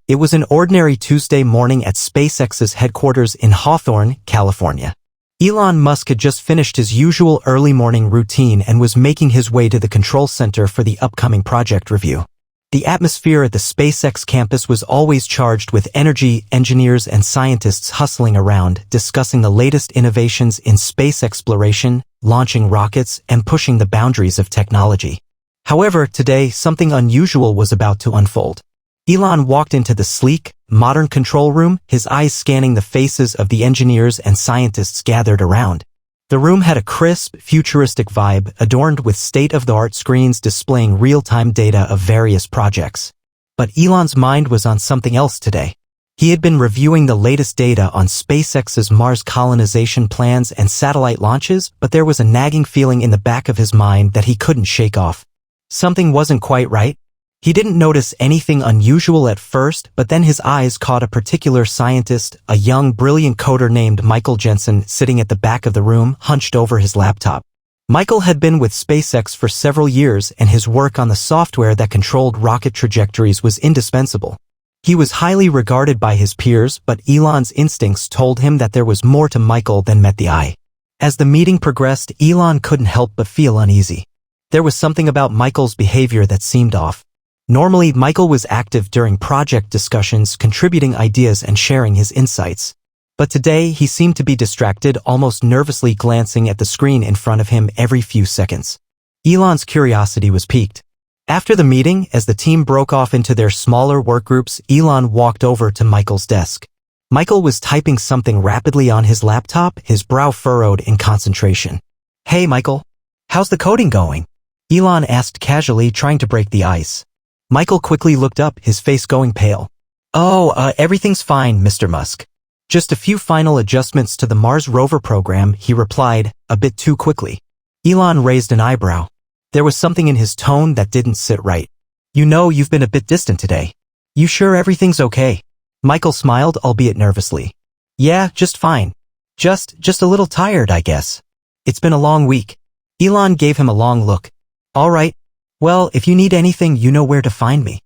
It was an ordinary Tuesday morning at SpaceX's headquarters in Hawthorne, California. Elon Musk had just finished his usual early morning routine and was making his way to the control center for the upcoming project review. The atmosphere at the SpaceX campus was always charged with energy, engineers and scientists hustling around, discussing the latest innovations in space exploration, launching rockets, and pushing the boundaries of technology. However, today, something unusual was about to unfold. Elon walked into the sleek, modern control room, his eyes scanning the faces of the engineers and scientists gathered around. The room had a crisp, futuristic vibe, adorned with state-of-the-art screens displaying real-time data of various projects. But Elon's mind was on something else today. He had been reviewing the latest data on SpaceX's Mars colonization plans and satellite launches, but there was a nagging feeling in the back of his mind that he couldn't shake off. Something wasn't quite right. He didn't notice anything unusual at first, but then his eyes caught a particular scientist, a young, brilliant coder named Michael Jensen, sitting at the back of the room, hunched over his laptop. Michael had been with SpaceX for several years, and his work on the software that controlled rocket trajectories was indispensable. He was highly regarded by his peers, but Elon's instincts told him that there was more to Michael than met the eye. As the meeting progressed, Elon couldn't help but feel uneasy. There was something about Michael's behavior that seemed off. Normally, Michael was active during project discussions, contributing ideas and sharing his insights. But today, he seemed to be distracted, almost nervously glancing at the screen in front of him every few seconds. Elon's curiosity was piqued. After the meeting, as the team broke off into their smaller work groups, Elon walked over to Michael's desk. Michael was typing something rapidly on his laptop, his brow furrowed in concentration. "Hey, Michael. How's the coding going?" Elon asked casually, trying to break the ice. Michael quickly looked up, his face going pale. Everything's fine, Mr. Musk. Just a few final adjustments to the Mars rover program," he replied, a bit too quickly. Elon raised an eyebrow. There was something in his tone that didn't sit right. "You know, you've been a bit distant today. You sure everything's okay?" Michael smiled, albeit nervously. "Yeah, just fine. Just a little tired, I guess. It's been a long week." Elon gave him a long look. "All right. Well, if you need anything, you know where to find me."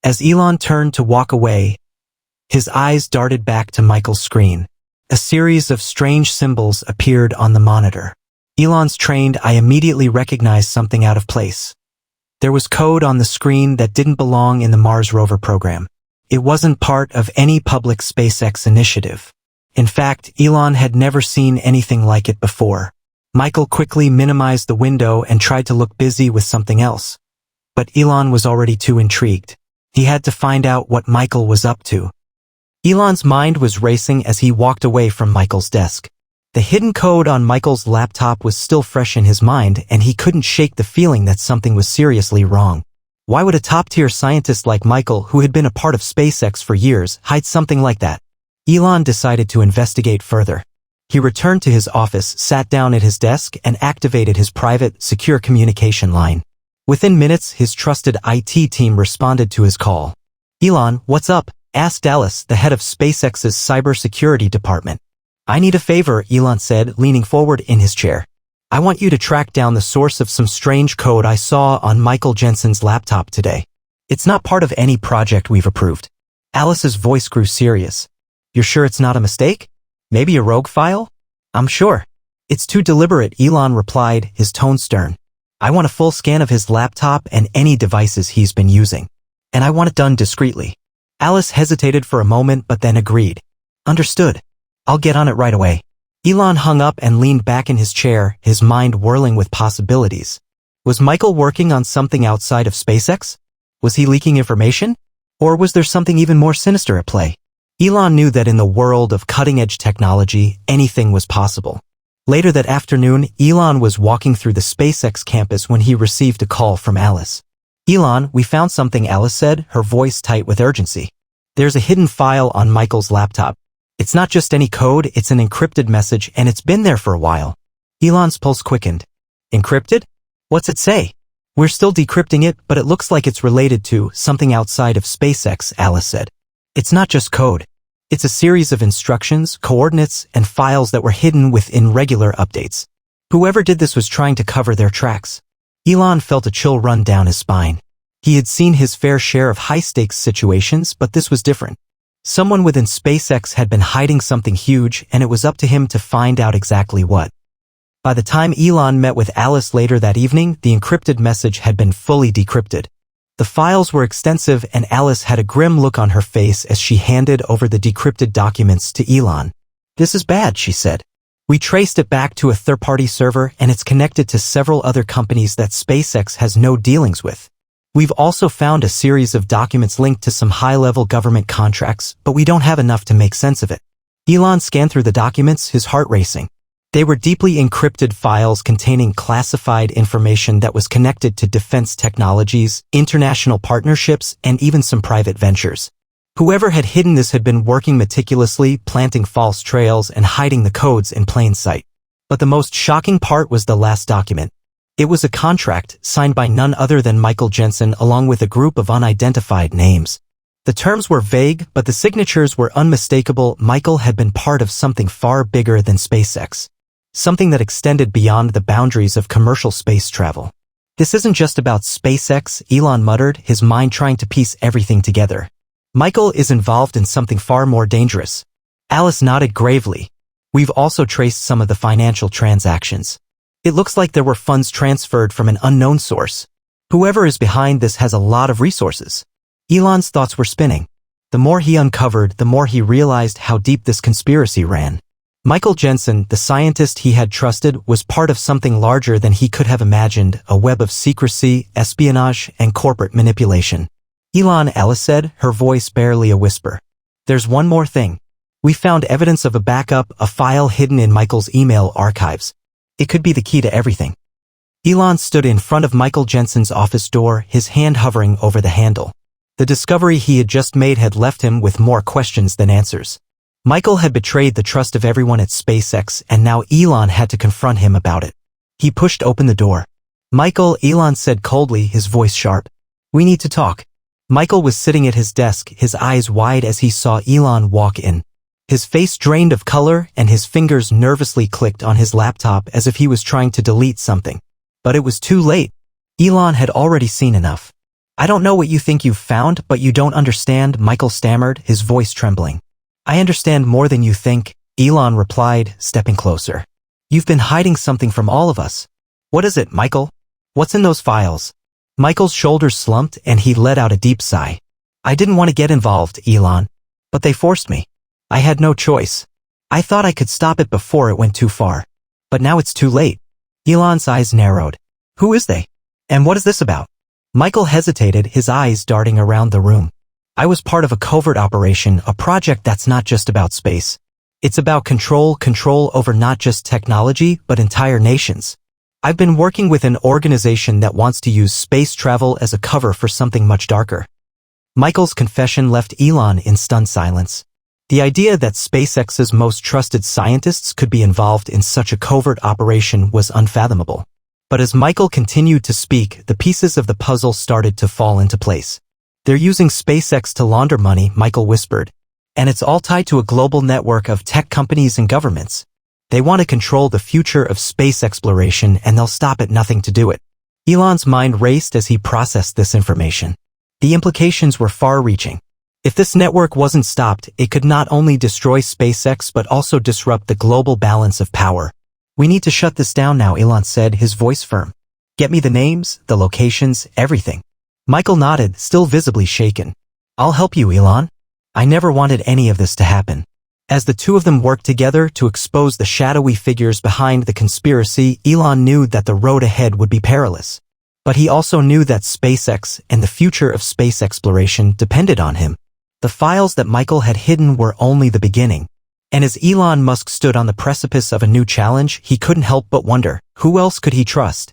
As Elon turned to walk away, his eyes darted back to Michael's screen. A series of strange symbols appeared on the monitor. Elon's trained eye immediately recognized something out of place. There was code on the screen that didn't belong in the Mars rover program. It wasn't part of any public SpaceX initiative. In fact, Elon had never seen anything like it before. Michael quickly minimized the window and tried to look busy with something else. But Elon was already too intrigued. He had to find out what Michael was up to. Elon's mind was racing as he walked away from Michael's desk. The hidden code on Michael's laptop was still fresh in his mind, and he couldn't shake the feeling that something was seriously wrong. Why would a top-tier scientist like Michael, who had been a part of SpaceX for years, hide something like that? Elon decided to investigate further. He returned to his office, sat down at his desk, and activated his private, secure communication line. Within minutes, his trusted IT team responded to his call. "Elon, what's up?" asked Alice, the head of SpaceX's cybersecurity department. "I need a favor," Elon said, leaning forward in his chair. "I want you to track down the source of some strange code I saw on Michael Jensen's laptop today. It's not part of any project we've approved." Alice's voice grew serious. "You're sure it's not a mistake? Maybe a rogue file?" "I'm sure. It's too deliberate," Elon replied, his tone stern. "I want a full scan of his laptop and any devices he's been using. And I want it done discreetly." Alice hesitated for a moment but then agreed. "Understood. I'll get on it right away." Elon hung up and leaned back in his chair, his mind whirling with possibilities. Was Michael working on something outside of SpaceX? Was he leaking information? Or was there something even more sinister at play? Elon knew that in the world of cutting-edge technology, anything was possible. Later that afternoon, Elon was walking through the SpaceX campus when he received a call from Alice. "Elon, we found something," Alice said, her voice tight with urgency. "There's a hidden file on Michael's laptop. It's not just any code, it's an encrypted message, and it's been there for a while." Elon's pulse quickened. "Encrypted? What's it say?" "We're still decrypting it, but it looks like it's related to something outside of SpaceX," Alice said. "It's not just code. It's a series of instructions, coordinates, and files that were hidden within regular updates. Whoever did this was trying to cover their tracks." Elon felt a chill run down his spine. He had seen his fair share of high-stakes situations, but this was different. Someone within SpaceX had been hiding something huge, and it was up to him to find out exactly what. By the time Elon met with Alice later that evening, the encrypted message had been fully decrypted. The files were extensive, and Alice had a grim look on her face as she handed over the decrypted documents to Elon. "This is bad," she said. "We traced it back to a third-party server, and it's connected to several other companies that SpaceX has no dealings with. We've also found a series of documents linked to some high-level government contracts, but we don't have enough to make sense of it." Elon scanned through the documents, his heart racing. They were deeply encrypted files containing classified information that was connected to defense technologies, international partnerships, and even some private ventures. Whoever had hidden this had been working meticulously, planting false trails and hiding the codes in plain sight. But the most shocking part was the last document. It was a contract signed by none other than Michael Jensen along with a group of unidentified names. The terms were vague, but the signatures were unmistakable. Michael had been part of something far bigger than SpaceX. Something that extended beyond the boundaries of commercial space travel. "This isn't just about SpaceX," Elon muttered, his mind trying to piece everything together. "Michael is involved in something far more dangerous." Alice nodded gravely. "We've also traced some of the financial transactions. It looks like there were funds transferred from an unknown source. Whoever is behind this has a lot of resources." Elon's thoughts were spinning. The more he uncovered, the more he realized how deep this conspiracy ran. Michael Jensen, the scientist he had trusted, was part of something larger than he could have imagined, a web of secrecy, espionage, and corporate manipulation. "Elon," Alice said, her voice barely a whisper. "There's one more thing. We found evidence of a backup, a file hidden in Michael's email archives. It could be the key to everything." Elon stood in front of Michael Jensen's office door, his hand hovering over the handle. The discovery he had just made had left him with more questions than answers. Michael had betrayed the trust of everyone at SpaceX, and now Elon had to confront him about it. He pushed open the door. "Michael," Elon said coldly, his voice sharp. "We need to talk." Michael was sitting at his desk, his eyes wide as he saw Elon walk in. His face drained of color, and his fingers nervously clicked on his laptop as if he was trying to delete something. But it was too late. Elon had already seen enough. "I don't know what you think you've found, but you don't understand," Michael stammered, his voice trembling. "I understand more than you think," Elon replied, stepping closer. "You've been hiding something from all of us." "What is it, Michael? What's in those files?" Michael's shoulders slumped and he let out a deep sigh. "I didn't want to get involved, Elon. But they forced me. I had no choice. I thought I could stop it before it went too far. But now it's too late." Elon's eyes narrowed. "Who is they? And what is this about?" Michael hesitated, his eyes darting around the room. "I was part of a covert operation, a project that's not just about space. It's about control over not just technology, but entire nations. I've been working with an organization that wants to use space travel as a cover for something much darker." Michael's confession left Elon in stunned silence. The idea that SpaceX's most trusted scientists could be involved in such a covert operation was unfathomable. But as Michael continued to speak, the pieces of the puzzle started to fall into place. "They're using SpaceX to launder money," Michael whispered. "And it's all tied to a global network of tech companies and governments. They want to control the future of space exploration, and they'll stop at nothing to do it." Elon's mind raced as he processed this information. The implications were far-reaching. If this network wasn't stopped, it could not only destroy SpaceX but also disrupt the global balance of power. "We need to shut this down now," Elon said, his voice firm. "Get me the names, the locations, everything." Michael nodded, still visibly shaken. "I'll help you, Elon. I never wanted any of this to happen." As the two of them worked together to expose the shadowy figures behind the conspiracy, Elon knew that the road ahead would be perilous. But he also knew that SpaceX and the future of space exploration depended on him. The files that Michael had hidden were only the beginning. And as Elon Musk stood on the precipice of a new challenge, he couldn't help but wonder, who else could he trust?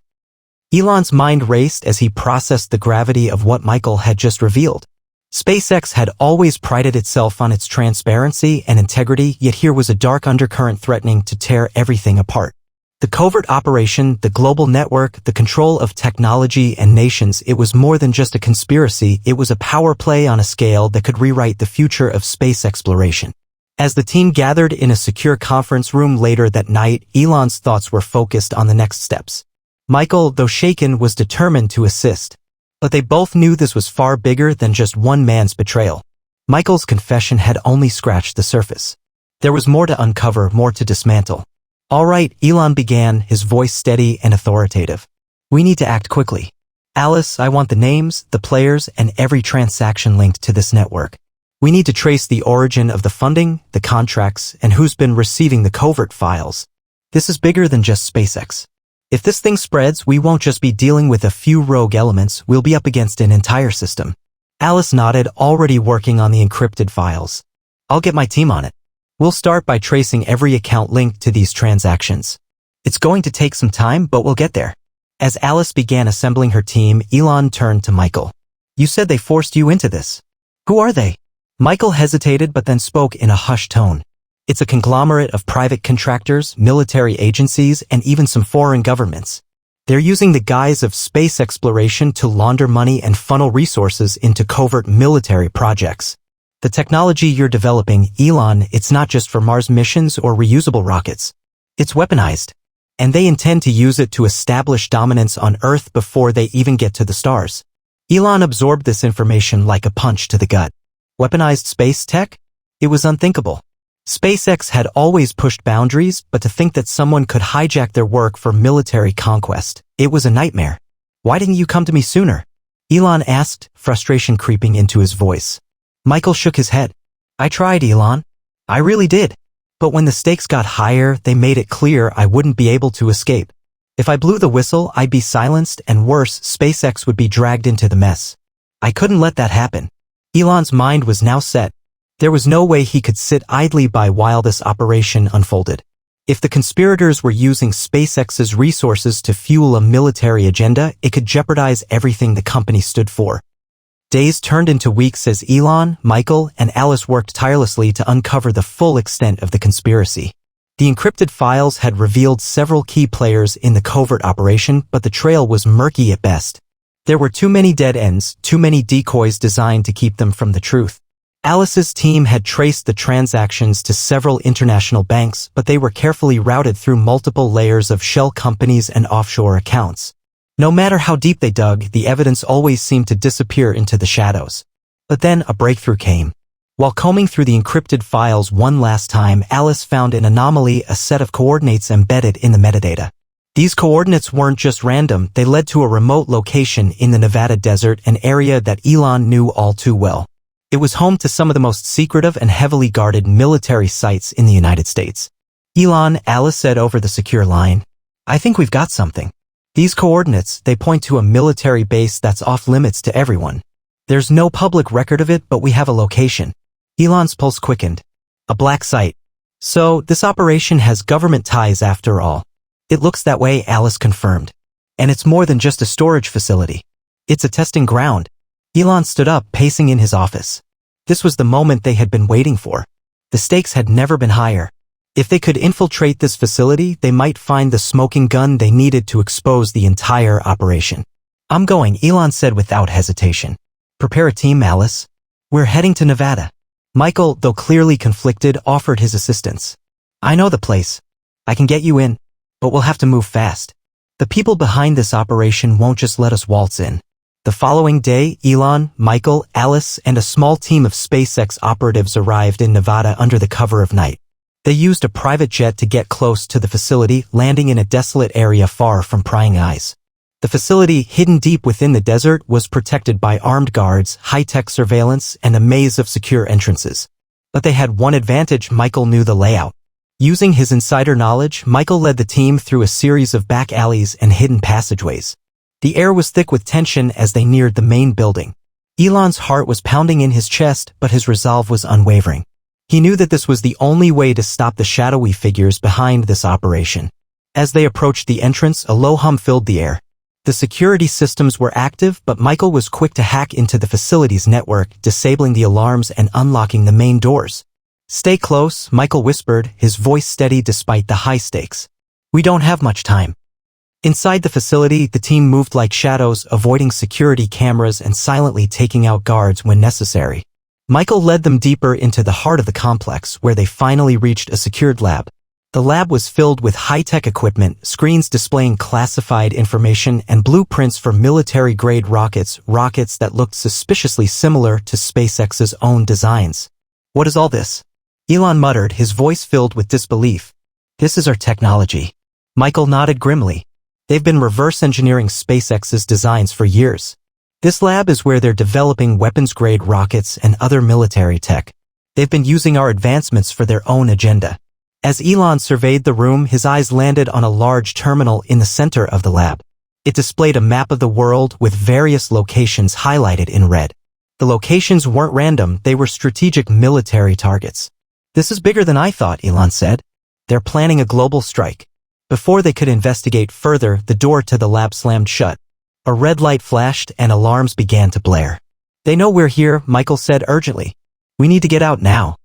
Elon's mind raced as he processed the gravity of what Michael had just revealed. SpaceX had always prided itself on its transparency and integrity, yet here was a dark undercurrent threatening to tear everything apart. The covert operation, the global network, the control of technology and nations, it was more than just a conspiracy, it was a power play on a scale that could rewrite the future of space exploration. As the team gathered in a secure conference room later that night, Elon's thoughts were focused on the next steps. Michael, though shaken, was determined to assist. But they both knew this was far bigger than just one man's betrayal. Michael's confession had only scratched the surface. There was more to uncover, more to dismantle. All right, Elon began, his voice steady and authoritative. We need to act quickly. Alice, I want the names, the players, and every transaction linked to this network. We need to trace the origin of the funding, the contracts, and who's been receiving the covert files. This is bigger than just SpaceX. If this thing spreads, we won't just be dealing with a few rogue elements, we'll be up against an entire system. Alice nodded, already working on the encrypted files. I'll get my team on it. We'll start by tracing every account linked to these transactions. It's going to take some time, but we'll get there. As Alice began assembling her team, Elon turned to Michael. You said they forced you into this. Who are they? Michael hesitated but then spoke in a hushed tone. It's a conglomerate of private contractors, military agencies, and even some foreign governments. They're using the guise of space exploration to launder money and funnel resources into covert military projects. The technology you're developing, Elon, it's not just for Mars missions or reusable rockets. It's weaponized. And they intend to use it to establish dominance on Earth before they even get to the stars. Elon absorbed this information like a punch to the gut. Weaponized space tech? It was unthinkable. SpaceX had always pushed boundaries, but to think that someone could hijack their work for military conquest, it was a nightmare. Why didn't you come to me sooner? Elon asked, frustration creeping into his voice. Michael shook his head. I tried, Elon. I really did. But when the stakes got higher, they made it clear I wouldn't be able to escape. If I blew the whistle, I'd be silenced, and worse, SpaceX would be dragged into the mess. I couldn't let that happen. Elon's mind was now set. There was no way he could sit idly by while this operation unfolded. If the conspirators were using SpaceX's resources to fuel a military agenda, it could jeopardize everything the company stood for. Days turned into weeks as Elon, Michael, and Alice worked tirelessly to uncover the full extent of the conspiracy. The encrypted files had revealed several key players in the covert operation, but the trail was murky at best. There were too many dead ends, too many decoys designed to keep them from the truth. Alice's team had traced the transactions to several international banks, but they were carefully routed through multiple layers of shell companies and offshore accounts. No matter how deep they dug, the evidence always seemed to disappear into the shadows. But then a breakthrough came. While combing through the encrypted files one last time, Alice found an anomaly, a set of coordinates embedded in the metadata. These coordinates weren't just random, they led to a remote location in the Nevada desert, an area that Elon knew all too well. It was home to some of the most secretive and heavily guarded military sites in the United States. Elon, Alice said over the secure line. I think we've got something. These coordinates, they point to a military base that's off limits to everyone. There's no public record of it, but we have a location. Elon's pulse quickened. A black site. So, this operation has government ties after all. It looks that way, Alice confirmed. And it's more than just a storage facility. It's a testing ground. Elon stood up, pacing in his office. This was the moment they had been waiting for. The stakes had never been higher. If they could infiltrate this facility, they might find the smoking gun they needed to expose the entire operation. I'm going, Elon said without hesitation. Prepare a team, Alice. We're heading to Nevada. Michael, though clearly conflicted, offered his assistance. I know the place. I can get you in. But we'll have to move fast. The people behind this operation won't just let us waltz in. The following day, Elon, Michael, Alice, and a small team of SpaceX operatives arrived in Nevada under the cover of night. They used a private jet to get close to the facility, landing in a desolate area far from prying eyes. The facility, hidden deep within the desert, was protected by armed guards, high-tech surveillance, and a maze of secure entrances. But they had one advantage: Michael knew the layout. Using his insider knowledge, Michael led the team through a series of back alleys and hidden passageways. The air was thick with tension as they neared the main building. Elon's heart was pounding in his chest, but his resolve was unwavering. He knew that this was the only way to stop the shadowy figures behind this operation. As they approached the entrance, a low hum filled the air. The security systems were active, but Michael was quick to hack into the facility's network, disabling the alarms and unlocking the main doors. Stay close, Michael whispered, his voice steady despite the high stakes. We don't have much time. Inside the facility, the team moved like shadows, avoiding security cameras and silently taking out guards when necessary. Michael led them deeper into the heart of the complex, where they finally reached a secured lab. The lab was filled with high-tech equipment, screens displaying classified information, and blueprints for military-grade rockets that looked suspiciously similar to SpaceX's own designs. "What is all this?" Elon muttered, his voice filled with disbelief. "This is our technology." Michael nodded grimly. "They've been reverse engineering SpaceX's designs for years. This lab is where they're developing weapons-grade rockets and other military tech. They've been using our advancements for their own agenda." As Elon surveyed the room, his eyes landed on a large terminal in the center of the lab. It displayed a map of the world with various locations highlighted in red. The locations weren't random, they were strategic military targets. "This is bigger than I thought," Elon said. "They're planning a global strike." Before they could investigate further, the door to the lab slammed shut. A red light flashed and alarms began to blare. "They know we're here," Michael said urgently. "We need to get out now."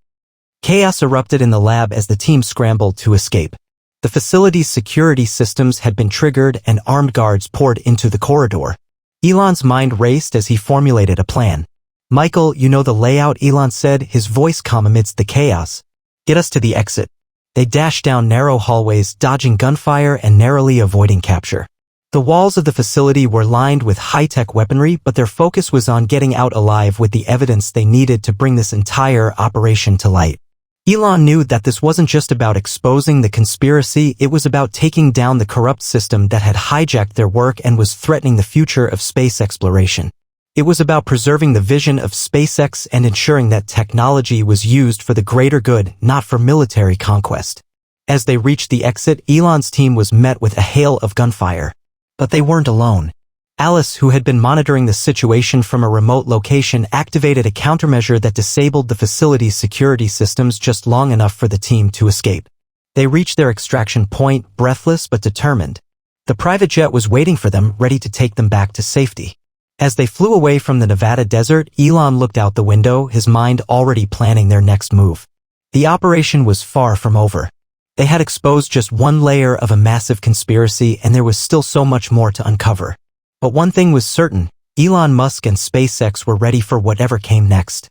Chaos erupted in the lab as the team scrambled to escape. The facility's security systems had been triggered and armed guards poured into the corridor. Elon's mind raced as he formulated a plan. "Michael, you know the layout," Elon said, his voice calm amidst the chaos. "Get us to the exit." They dashed down narrow hallways, dodging gunfire and narrowly avoiding capture. The walls of the facility were lined with high-tech weaponry, but their focus was on getting out alive with the evidence they needed to bring this entire operation to light. Elon knew that this wasn't just about exposing the conspiracy, it was about taking down the corrupt system that had hijacked their work and was threatening the future of space exploration. It was about preserving the vision of SpaceX and ensuring that technology was used for the greater good, not for military conquest. As they reached the exit, Elon's team was met with a hail of gunfire. But they weren't alone. Alice, who had been monitoring the situation from a remote location, activated a countermeasure that disabled the facility's security systems just long enough for the team to escape. They reached their extraction point, breathless but determined. The private jet was waiting for them, ready to take them back to safety. As they flew away from the Nevada desert, Elon looked out the window, his mind already planning their next move. The operation was far from over. They had exposed just one layer of a massive conspiracy, and there was still so much more to uncover. But one thing was certain, Elon Musk and SpaceX were ready for whatever came next.